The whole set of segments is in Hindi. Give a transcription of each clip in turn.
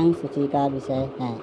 संघ सूची का विषय है।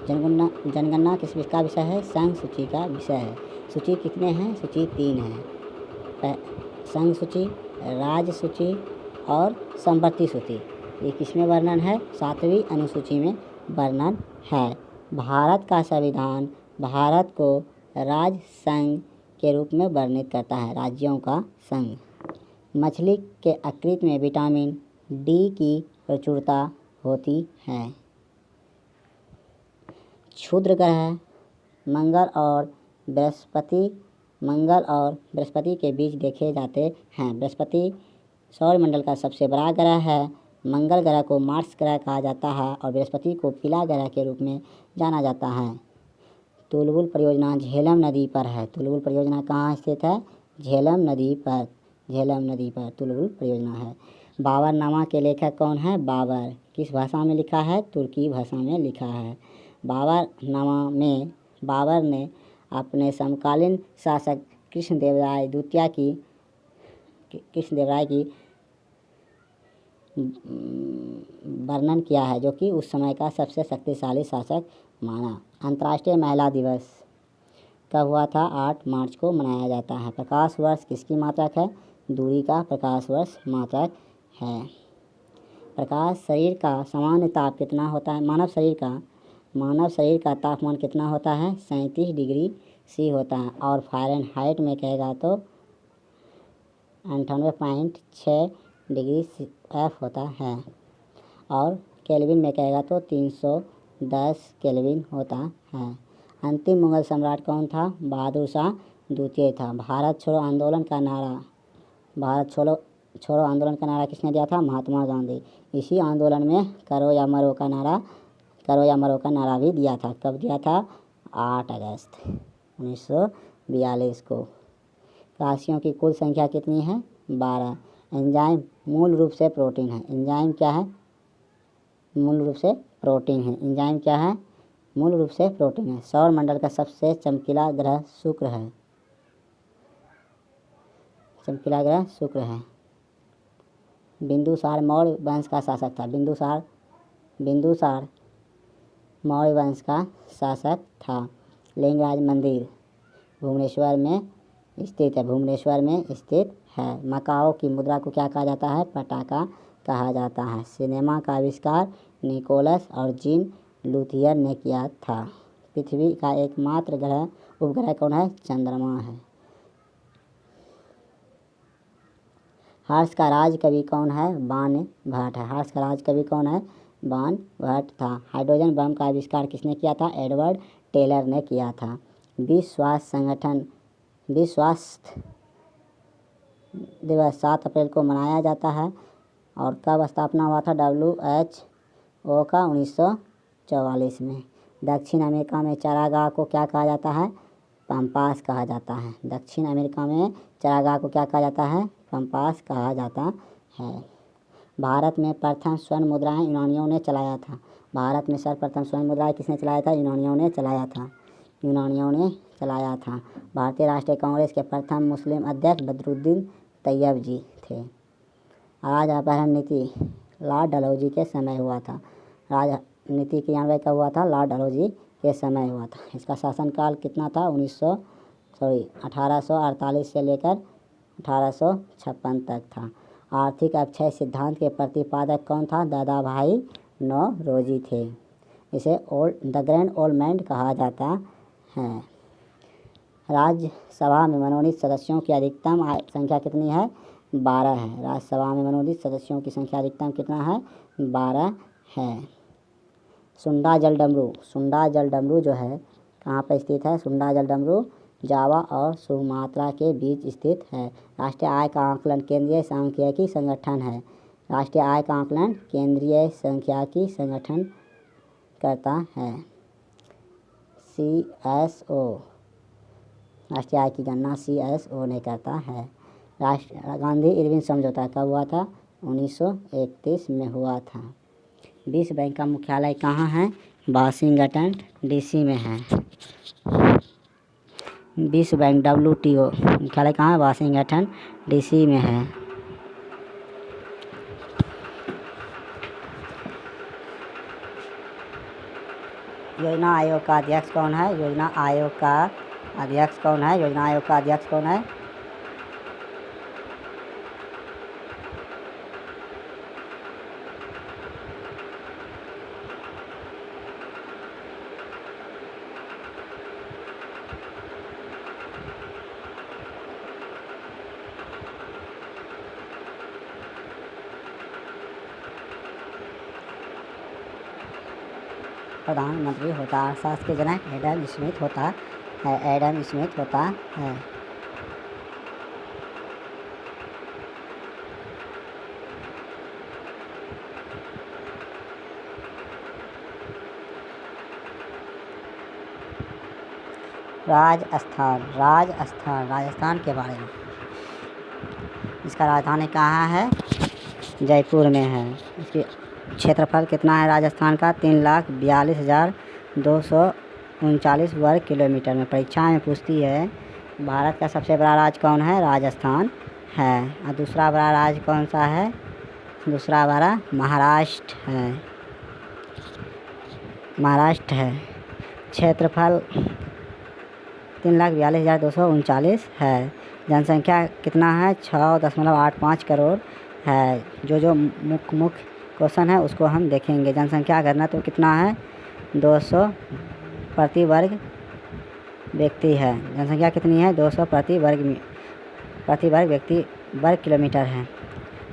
जनगणना किस का विषय है? संघ सूची का विषय है। सूची कितने हैं? सूची 3 है। संघ सूची, राज्य सूची और संपत्ति सूची। ये किसमें वर्णन है? 7वीं अनुसूची में वर्णन है। भारत का संविधान भारत को राज्य संघ के रूप में वर्णित करता है, राज्यों का संघ। मछली के यकृत में विटामिन डी की प्रचुरता होती है। क्षुद्र ग्रह मंगल और बृहस्पति के बीच देखे जाते हैं। बृहस्पति सौरमंडल का सबसे बड़ा ग्रह है। मंगल ग्रह को मार्स ग्रह कहा जाता है और बृहस्पति को पीला ग्रह के रूप में जाना जाता है। तुलबुल परियोजना झेलम नदी पर है। तुलबुल परियोजना कहाँ स्थित है? झेलम नदी पर तुलबुल परियोजना है। बाबरनामा के लेखक कौन है? बाबर। किस भाषा में लिखा है? तुर्की भाषा में लिखा है। बाबरनामा में बाबर ने अपने समकालीन शासक कृष्णदेवराय द्वितीय की वर्णन किया है, जो कि उस समय का सबसे शक्तिशाली शासक माना। अंतर्राष्ट्रीय महिला दिवस कब हुआ था? 8 मार्च को मनाया जाता है। प्रकाश वर्ष किसकी मात्रक है? दूरी का प्रकाश वर्ष मात्रक है। प्रकाश शरीर का सामान्य ताप कितना होता है? मानव शरीर का तापमान कितना होता है? 37 डिग्री सी होता है। और फ़ारेनहाइट में कहेगा तो 98.6 डिग्री F होता है। और केल्विन में कहेगा तो 310 केल्विन होता है। अंतिम मुगल सम्राट कौन था? बहादुर शाह द्वितीय था। भारत छोड़ो आंदोलन का नारा किसने दिया था? महात्मा गांधी। इसी आंदोलन में करो या मरो का नारा भी दिया था। कब दिया था? 8 अगस्त 1942 को। राशियों की कुल संख्या कितनी है? 12। एंजाइम मूल रूप से प्रोटीन है। एंजाइम क्या है? मूल रूप से प्रोटीन है। एंजाइम क्या है? मूल रूप से प्रोटीन है। सौरमंडल का सबसे चमकीला ग्रह शुक्र है। बिंदुसार मौर्य वंश का शासक था। बिंदुसार मौर्य वंश का शासक था। लिंगराज मंदिर भुवनेश्वर में स्थित है। मकाओ की मुद्रा को क्या कहा जाता है? पटाका कहा जाता है। सिनेमा का आविष्कार निकोलस और जीन लुथियर ने किया था। पृथ्वी का एकमात्र उपग्रह कौन है? चंद्रमा है। हर्ष का राज कवि कौन है? बाण भट्ट था। हाइड्रोजन बम का आविष्कार किसने किया था? एडवर्ड टेलर ने किया था। विश्व स्वास्थ्य दिवस 7 अप्रैल को मनाया जाता है। और कब स्थापना हुआ था WHO का? 1944 में। दक्षिण अमेरिका में चारागाह को क्या कहा जाता है? पंपास कहा जाता है। दक्षिण अमेरिका में चारागाह को क्या कहा जाता है? पंपास कहा जाता है। भारत में प्रथम स्वर्ण मुद्राएं यूनानियों ने चलाया था। भारत में सर्वप्रथम स्वर्ण मुद्राएं किसने चलाया था? यूनानियों ने चलाया था। भारतीय राष्ट्रीय कांग्रेस के प्रथम मुस्लिम अध्यक्ष बदरुद्दीन तैयब जी थे। राज्य अपहरण नीति लॉर्ड डलहौजी के समय हुआ था। राजनीति क्रियान्वयन कब हुआ था? लॉर्ड डलहौजी के समय हुआ था। इसका शासनकाल कितना था? 1848 से लेकर 1856 तक था। आर्थिक अक्षय सिद्धांत के प्रतिपादक कौन था? दादा भाई नौरोजी थे। इसे द ग्रैंड ओल्ड मैन कहा जाता है। राज्यसभा में मनोनीत सदस्यों की अधिकतम संख्या कितनी है? 12 है। राज्यसभा में मनोनीत सदस्यों की संख्या अधिकतम कितना है? 12 है। सुंडा जल डमरू जो है कहाँ पर स्थित है? सुंडा जल डमरू जावा और सुमात्रा के बीच स्थित है। राष्ट्रीय आय का आकलन केंद्रीय सांख्यिकी संगठन है। राष्ट्रीय आय का आकलन केंद्रीय सांख्यिकी संगठन करता है। CSO राष्ट्रीय आय की गणना CSO ने करता है। गांधी इरविन समझौता कब हुआ था? 1931 में हुआ था। विश्व बैंक का मुख्यालय कहाँ है? वाशिंगटन DC में है। विश्व बैंक WTO मुख्यालय कहाँ है? वाशिंगटन DC में है। योजना आयोग का अध्यक्ष कौन है? योजना आयोग का अध्यक्ष कौन है? योजना आयोग का अध्यक्ष कौन है? प्रधानमंत्री होता है अर्थशास्त्र के जनक एडम स्मिथ होता है। एडम स्मिथ होता है। राजस्थान के बारे में। इसका राजधानी कहाँ है? जयपुर में है। इसकी क्षेत्रफल कितना है राजस्थान का? 3,42,239 वर्ग किलोमीटर में। परीक्षा में पूछती है भारत का सबसे बड़ा राज्य कौन है? राजस्थान है। और दूसरा बड़ा राज्य कौन सा है? दूसरा बड़ा महाराष्ट्र है। महाराष्ट्र है। क्षेत्रफल 3,42,239 है। जनसंख्या कितना है? 6.85 करोड़ है। जो मुख्य क्वेश्चन है उसको हम देखेंगे। जनसंख्या घनत्व तो कितना है? 200 प्रति वर्ग व्यक्ति है। जनसंख्या कितनी है? 200 प्रति वर्ग व्यक्ति वर्ग किलोमीटर है।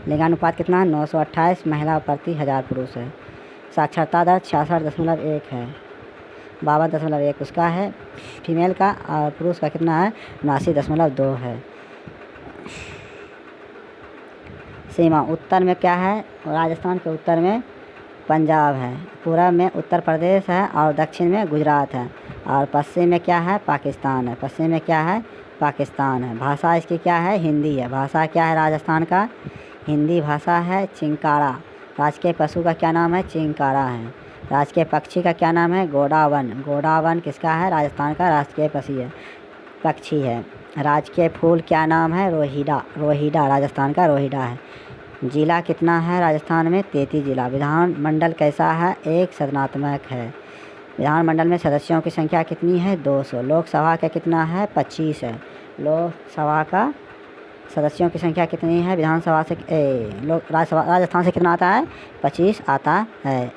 लिंगानुपात कितना है? 928 महिला प्रति 1000 पुरुष है। साक्षरता दर 66.1 है। 52.1 उसका है फीमेल का, और पुरुष का कितना है? 79.2 है। सीमा उत्तर में क्या है? राजस्थान के उत्तर में पंजाब है। पूरब में उत्तर प्रदेश है और दक्षिण में गुजरात है। और पश्चिम में क्या है? पाकिस्तान है। पश्चिम में क्या है? पाकिस्तान है। भाषा इसकी क्या है? हिंदी है। भाषा क्या है राजस्थान का? हिंदी भाषा है। चिंकारा। राजकीय पशु का क्या नाम है? चिंकारा है। राजकीय पक्षी का क्या नाम है? गोडावन। गोडावन किसका है? राजस्थान का राष्ट्रीय पक्षी है। राजकीय फूल क्या नाम है? रोहिड़ा। रोहिड़ा राजस्थान का रोहिड़ा है। जिला कितना है राजस्थान में? 33 जिला। विधानमंडल कैसा है? एक सदनात्मक है। विधानमंडल में सदस्यों की संख्या कितनी है? 200। लोकसभा का कितना है? 25 है। लोकसभा का सदस्यों की संख्या कितनी है? विधानसभा से राजस्थान से कितना आता है? 25 आता है।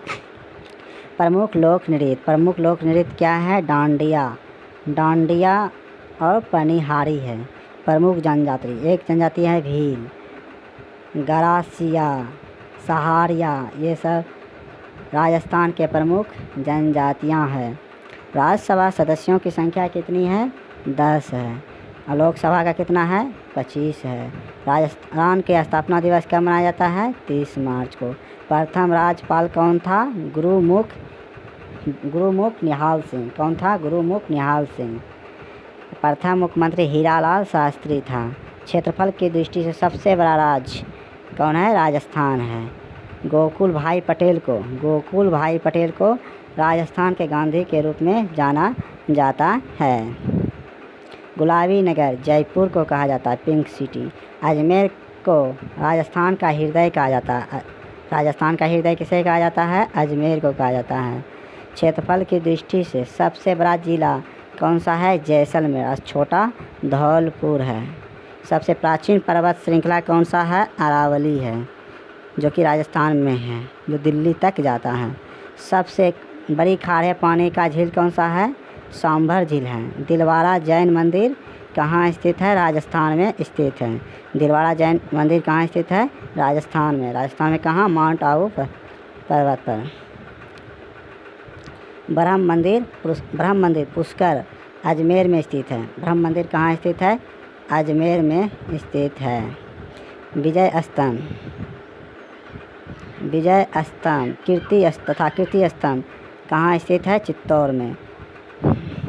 प्रमुख लोक नृत्य क्या है? डांडिया और पनिहारी है। प्रमुख जनजाति, एक जनजाति है भील, गरासिया, सहारिया, ये सब राजस्थान के प्रमुख जनजातियां हैं। राज्यसभा सदस्यों की संख्या कितनी है? 10 है। और लोकसभा का कितना है? 25 है। राजस्थान के स्थापना दिवस कब मनाया जाता है? 30 मार्च को। प्रथम राज्यपाल कौन था? गुरुमुख निहाल सिंह। कौन था? गुरुमुख निहाल सिंह। प्रथम मुख्यमंत्री हीरालाल शास्त्री था। क्षेत्रफल की दृष्टि से सबसे बड़ा राज्य कौन है? राजस्थान है। गोकुल भाई पटेल को राजस्थान के गांधी के रूप में जाना जाता है। गुलाबी नगर जयपुर को कहा जाता है पिंक सिटी। अजमेर को राजस्थान का हृदय कहा जाता है। राजस्थान का हृदय किसे कहा जाता है? अजमेर को कहा जाता है। क्षेत्रफल की दृष्टि से सबसे बड़ा जिला कौन सा है? जैसलमेर। और छोटा धौलपुर है। सबसे प्राचीन पर्वत श्रृंखला कौन सा है? अरावली है, जो कि राजस्थान में है, जो दिल्ली तक जाता है। सबसे बड़ी खारे पानी का झील कौन सा है? सांभर झील है। दिलवाड़ा जैन मंदिर कहाँ स्थित है? राजस्थान में स्थित है। दिलवाड़ा जैन मंदिर कहाँ स्थित है? राजस्थान में। राजस्थान में कहाँ? माउंट आबू पर्वत पर। ब्रह्म मंदिर पुष्कर अजमेर में स्थित है। ब्रह्म मंदिर कहाँ स्थित है? अजमेर में स्थित है। विजय स्तंभ कीर्ति स्तंभ कहाँ स्थित है? चित्तौड़ में।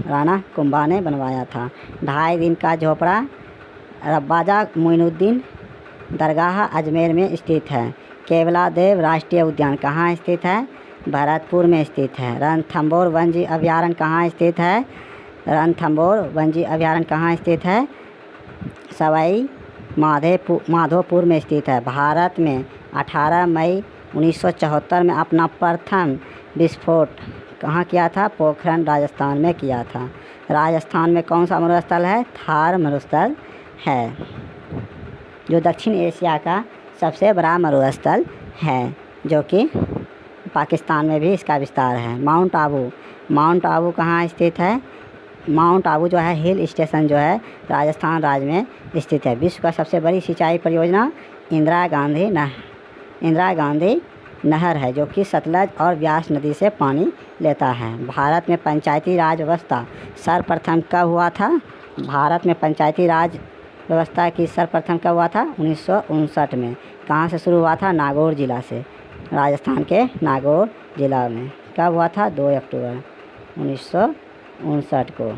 राणा कुंभा ने बनवाया था। 2.5 दिन का झोपड़ा रब्बाजा मोइनुद्दीन दरगाह अजमेर में स्थित है। केवला देव राष्ट्रीय उद्यान कहाँ स्थित है? भरतपुर में स्थित है। रणथंभौर वन्यजीव अभयारण्य कहाँ स्थित है? रणथंभौर वन्यजीव अभयारण्य कहाँ स्थित है? सवाई माधोपुर में स्थित है। भारत में 18 मई 1974 में अपना प्रथम विस्फोट कहाँ किया था? पोखरण राजस्थान में किया था। राजस्थान में कौन सा मरुस्थल है? थार मरुस्थल है, जो दक्षिण एशिया का सबसे बड़ा मरुस्थल है, जो कि पाकिस्तान में भी इसका विस्तार है। माउंट आबू कहाँ स्थित है? माउंट आबू जो है हिल स्टेशन जो है राजस्थान राज्य में स्थित है। विश्व का सबसे बड़ी सिंचाई परियोजना इंदिरा गांधी नहर है, जो कि सतलज और व्यास नदी से पानी लेता है। भारत में पंचायती राज व्यवस्था सर्वप्रथम कब हुआ था? भारत में पंचायती राज व्यवस्था की सर्वप्रथम कब हुआ था? 1959 में। कहाँ से शुरू हुआ था? नागौर ज़िला से, राजस्थान के नागौर ज़िला में। कब हुआ था? 2 अक्टूबर 1959 को।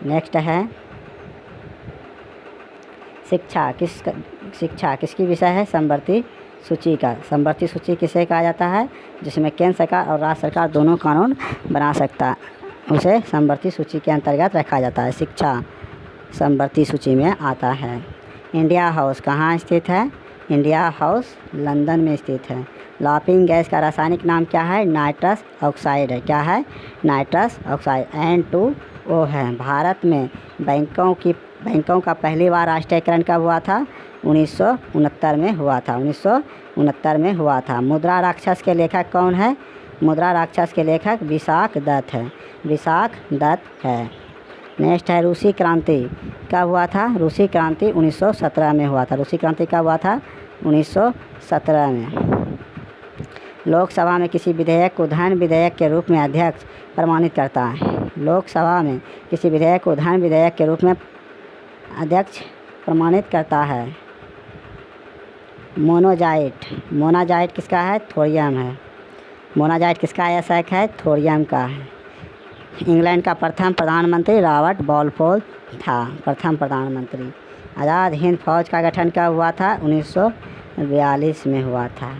नेक्स्ट है शिक्षा किसकी विषय है? समवर्ती सूची का। समवर्ती सूची किसे कहा जाता है? जिसमें केंद्र सरकार और राज्य सरकार दोनों कानून बना सकता, उसे समवर्ती सूची के अंतर्गत रखा जाता है। शिक्षा समवर्ती सूची में आता है। इंडिया हाउस कहाँ स्थित है? इंडिया हाउस लंदन में स्थित है। लाफिंग गैस का रासायनिक नाम क्या है? नाइट्रस ऑक्साइड है। क्या है? नाइट्रस ऑक्साइड, N2O है। भारत में बैंकों का पहली बार राष्ट्रीयकरण कब हुआ था? 1969 में हुआ था। 1969 में हुआ था। मुद्रा राक्षस के लेखक कौन है? मुद्रा राक्षस के लेखक विशाख दत्त है। नेक्स्ट है रूसी क्रांति कब हुआ था? रूसी क्रांति 1917 में हुआ था। रूसी क्रांति कब हुआ था? 1917 में। लोकसभा में किसी विधेयक को धन विधेयक के रूप में अध्यक्ष प्रमाणित करता है। लोकसभा में किसी विधेयक को धन विधेयक के रूप में अध्यक्ष प्रमाणित करता है। मोनाजाइट किसका है? थोरियम है। मोनाजाइट किसका आयसक है? थोरियम का है। इंग्लैंड का प्रथम प्रधानमंत्री रॉबर्ट बाल्फोर था। प्रथम प्रधानमंत्री। आज़ाद हिंद फौज का गठन कब हुआ था? 1942 में हुआ था।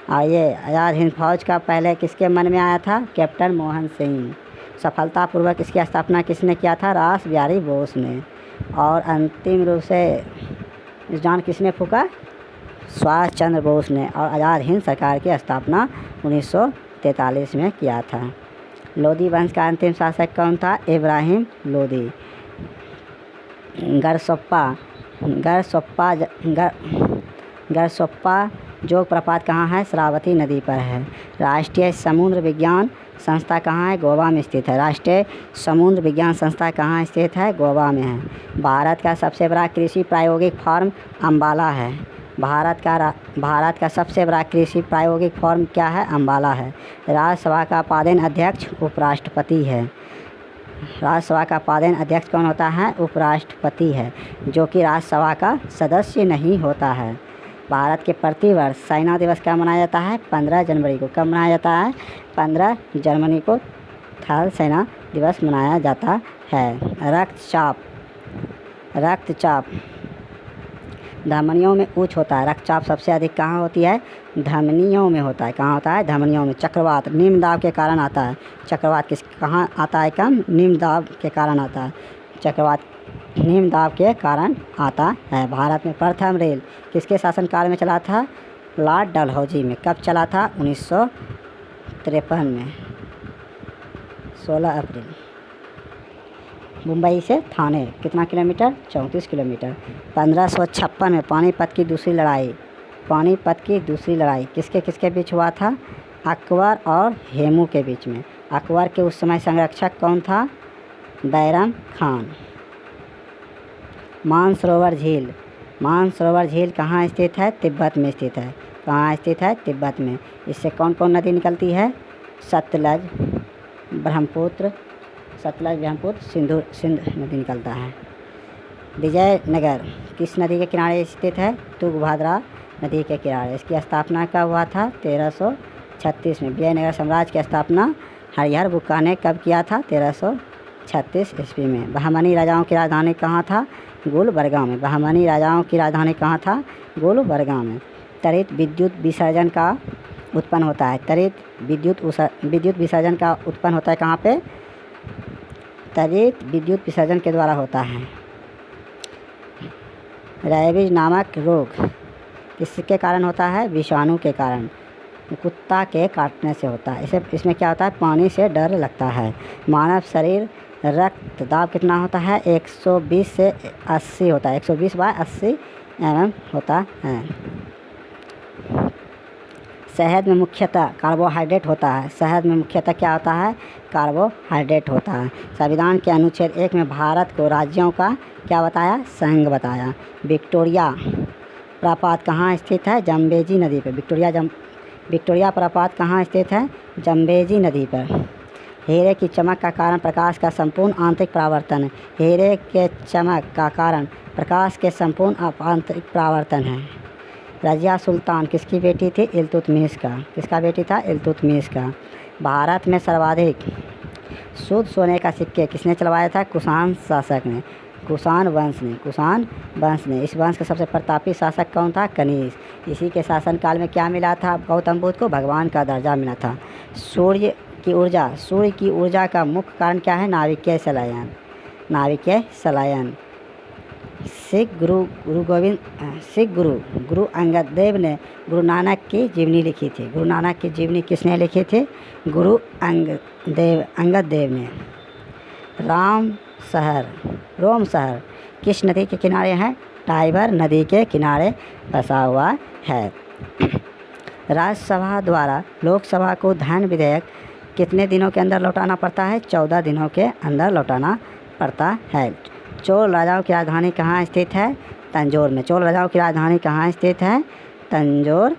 और ये आज़ाद हिंद फौज का पहले किसके मन में आया था? कैप्टन मोहन सिंह। सफलतापूर्वक इसकी स्थापना किसने किया था? रास बिहारी बोस ने। और अंतिम रूप से इस जान किसने फूका? सुभाष चंद्र बोस ने। और आज़ाद हिंद सरकार की स्थापना 1943 में किया था। लोधी वंश का अंतिम शासक कौन था? इब्राहिम लोधी। गरसोप्पा जोग प्रपात कहाँ है? श्रावती नदी पर है। राष्ट्रीय समुद्र विज्ञान संस्था कहाँ है? गोवा में स्थित है। राष्ट्रीय समुद्र विज्ञान संस्था कहाँ स्थित है? गोवा में है। भारत का सबसे बड़ा कृषि प्रायोगिक फार्म अम्बाला है। भारत का सबसे बड़ा कृषि प्रायोगिक फार्म क्या है? अम्बाला है। राज्यसभा का पदेन अध्यक्ष उपराष्ट्रपति है। राज्यसभा का पदेन अध्यक्ष कौन होता है? उपराष्ट्रपति है, जो कि राज्यसभा का सदस्य नहीं होता है। भारत के प्रतिवर्ष सेना दिवस कब मनाया जाता है? 15 जनवरी को। कब मनाया जाता है? 15 जनवरी को थल सेना दिवस मनाया जाता है। रक्तचाप धमनियों में उच्च होता है। रक्तचाप सबसे अधिक कहाँ होती है? धमनियों में होता है। कहाँ होता है? धमनियों में। चक्रवात निम्न दाब के कारण आता है। चक्रवात कहाँ आता है? कम निम्न दाब के कारण आता है। चक्रवात निम्न दाब के कारण आता है। भारत में प्रथम रेल किसके शासनकाल में चला था? लॉर्ड डलहौजी में। कब चला था? 1953 में, 16 अप्रैल। मुंबई से थाने कितना किलोमीटर? 34 किलोमीटर। 1556 में पानीपत की दूसरी लड़ाई किसके बीच हुआ था? अकबर और हेमू के बीच में। अकबर के उस समय संरक्षक कौन था? बैरम खान। मानसरोवर झील कहाँ स्थित है? तिब्बत में स्थित है। कहाँ स्थित है? तिब्बत में। इससे कौन कौन नदी निकलती है? सतलज, ब्रह्मपुत्र, सिंध नदी निकलता है। विजयनगर किस नदी के किनारे स्थित है? तुंगभद्रा नदी के किनारे। इसकी स्थापना कब हुआ था? 1336 में। विजयनगर साम्राज्य की स्थापना हरिहर बुक्का ने कब किया था? 1336 ईस्वी में। बहमनी राजाओं की राजधानी कहाँ था? गुलबर्गा में। बहमनी राजाओं की राजधानी कहाँ था? गुलबर्गा में। त्वरित विद्युत विसर्जन का उत्पन्न होता है। त्वरित विद्युत विसर्जन का उत्पन्न होता है कहाँ पे? त्वरित विद्युत विसर्जन के द्वारा होता है। रैबीज नामक रोग किसके कारण होता है? विषाणु के कारण। कुत्ता के काटने से होता है। इसमें क्या होता है, पानी से डर लगता है। मानव शरीर रक्त दाब कितना होता है, 120 से 80 होता है, 120/80 mm होता है। शहद में मुख्यतः कार्बोहाइड्रेट होता है। शहद में मुख्यतः क्या होता है, कार्बोहाइड्रेट होता है। संविधान के अनुच्छेद 1 में भारत को राज्यों का क्या बताया, संघ बताया। विक्टोरिया प्रपात कहाँ स्थित है, जम्बेजी नदी पर। विक्टोरिया प्रपात कहाँ स्थित है, जम्बेजी नदी पर। हीरे की चमक का कारण प्रकाश का संपूर्ण आंतरिक परावर्तन है। हीरे के चमक का कारण प्रकाश के संपूर्ण आंतरिक परावर्तन है। रज़िया सुल्तान किसकी बेटी थी, इल्तुतमिश का। किसका बेटी था, इल्तुतमिश का। भारत में सर्वाधिक शुद्ध सोने का सिक्के किसने चलवाया था, कुषाण शासक ने, कुषाण वंश ने। इस वंश का सबसे प्रतापी शासक कौन था, कनिष्क। इसी के शासनकाल में क्या मिला था गौतम बुद्ध को, भगवान का दर्जा मिला था। सूर्य की ऊर्जा का मुख्य कारण क्या है, नाभिकीय संलयन। सिख गुरु अंगद देव ने गुरु नानक की जीवनी लिखी थी। गुरु नानक की जीवनी किसने लिखी थी, गुरु अंगद देव ने। रोम शहर किस नदी के किनारे है, टाइबर नदी के किनारे बसा हुआ है। राज्यसभा द्वारा लोकसभा को धन विधेयक कितने दिनों के अंदर लौटाना पड़ता है, 14 दिनों के अंदर लौटाना पड़ता है। चोल राजाओं की राजधानी कहाँ स्थित है, तंजौर में। चोल राजाओं की राजधानी कहाँ स्थित है, तंजौर